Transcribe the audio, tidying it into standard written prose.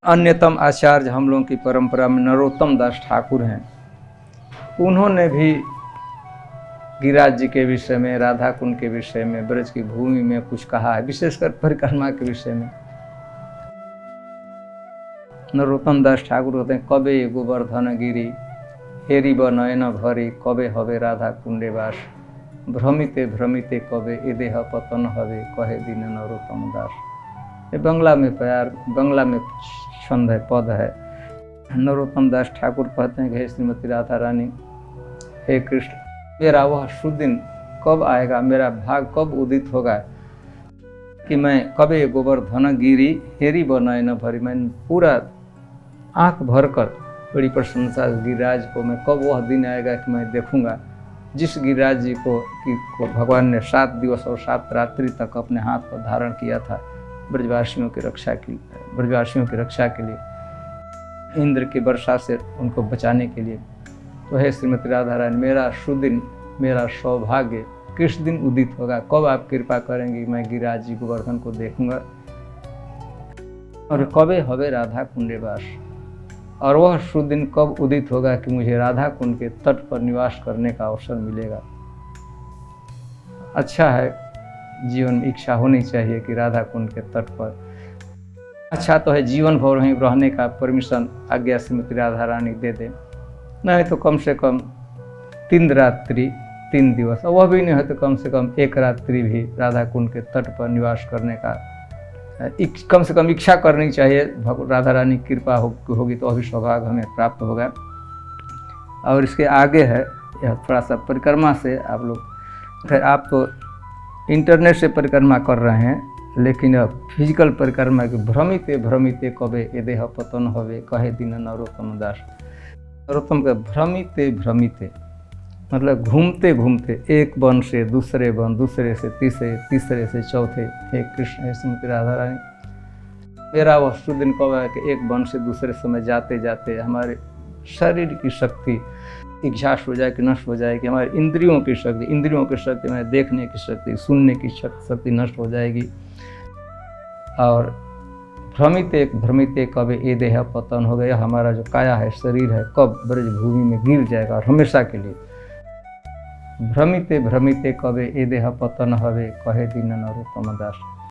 अन्यतम आचार्य हम लोगों की परंपरा में नरोत्तम दास ठाकुर हैं। उन्होंने भी गिरिराज जी के विषय में, राधा कुंड के विषय में, ब्रज की भूमि में कुछ कहा है, विशेषकर परिक्रमा के विषय में। नरोत्तम दास ठाकुर कहते हैं, कबे गोवर्धन गिरी हेरी ब नयन भरी, कबे हवे राधा कुंडे वास, भ्रमिते भ्रमिते कबे ए देह पतन हवे, कहे दीन नरोत्तम दास। ये बंगला में छंद है, पद है। नरोत्तम दास ठाकुर कहते हैं कि हे श्रीमती राधा रानी, हे कृष्ण, मेरा वह सुदिन कब आएगा, मेरा भाग कब उदित होगा कि मैं कबे गोवर्धन गिरी हेरी ब नयन भरी, मैं पूरा आंख भरकर बड़ी प्रशंसा गिरिराज को, मैं कब वह दिन आएगा कि मैं देखूंगा जिस गिरिराज जी को भगवान ने 7 दिवस और 7 रात्रि तक अपने हाथ पर धारण किया था ब्रजवासियों की रक्षा के लिए, इंद्र की वर्षा से उनको बचाने के लिए। तो हे श्रीमती राधा रानी, मेरा सुदिन, मेरा सौभाग्य किस दिन उदित होगा, कब आप कृपा करेंगी मैं गिरिराज जी गोवर्धन को देखूंगा, और कबे हवे राधा कुंडे वास, और वह सुदिन कब उदित होगा कि मुझे राधा कुंड के तट पर निवास करने का अवसर मिलेगा। अच्छा है, जीवन में इच्छा होनी चाहिए कि राधा कुंड के तट पर, अच्छा तो है जीवन भर वहीं रहने का परमिशन आज्ञा श्रीमती राधा रानी दे दे, नहीं तो कम से कम 3 रात्रि 3 दिवस, और वह भी नहीं है तो कम से कम 1 रात्रि भी राधा कुंड के तट पर निवास करने का कम से कम इच्छा करनी चाहिए। राधा रानी की कृपा होगी तो अभी सौभाग्य हमें प्राप्त होगा। और इसके आगे है, यह थोड़ा सा परिक्रमा से आप लोग, खैर आप तो इंटरनेट से परिक्रमा कर रहे हैं, लेकिन अब फिजिकल परिक्रमा के भ्रमिते भ्रमिते कबे ए देह पतन हवे, कहे दीन नरोत्तम दास। नरोत्तम के भ्रमिते भ्रमिते मतलब घूमते घूमते, एक वन से दूसरे वन, दूसरे से तीसरे, तीसरे से चौथे। हे कृष्ण, हे श्रीमती राधा रानी, मेरा वह सुदिन कब है कि एक वन से दूसरे समय जाते जाते हमारे शरीर की शक्ति इच्छास हो जाए कि नष्ट हो जाएगी, हमारे इंद्रियों की शक्ति हमारे देखने की शक्ति, सुनने की शक्ति नष्ट हो जाएगी। और भ्रमिते भ्रमिते कबे ए देह पतन हो गया, हमारा जो काया है, शरीर है, कब ब्रज भूमि में गिर जाएगा और हमेशा के लिए। भ्रमिते भ्रमिते कबे ए देह पतन हवे, कहे दीन नरोत्तम दास।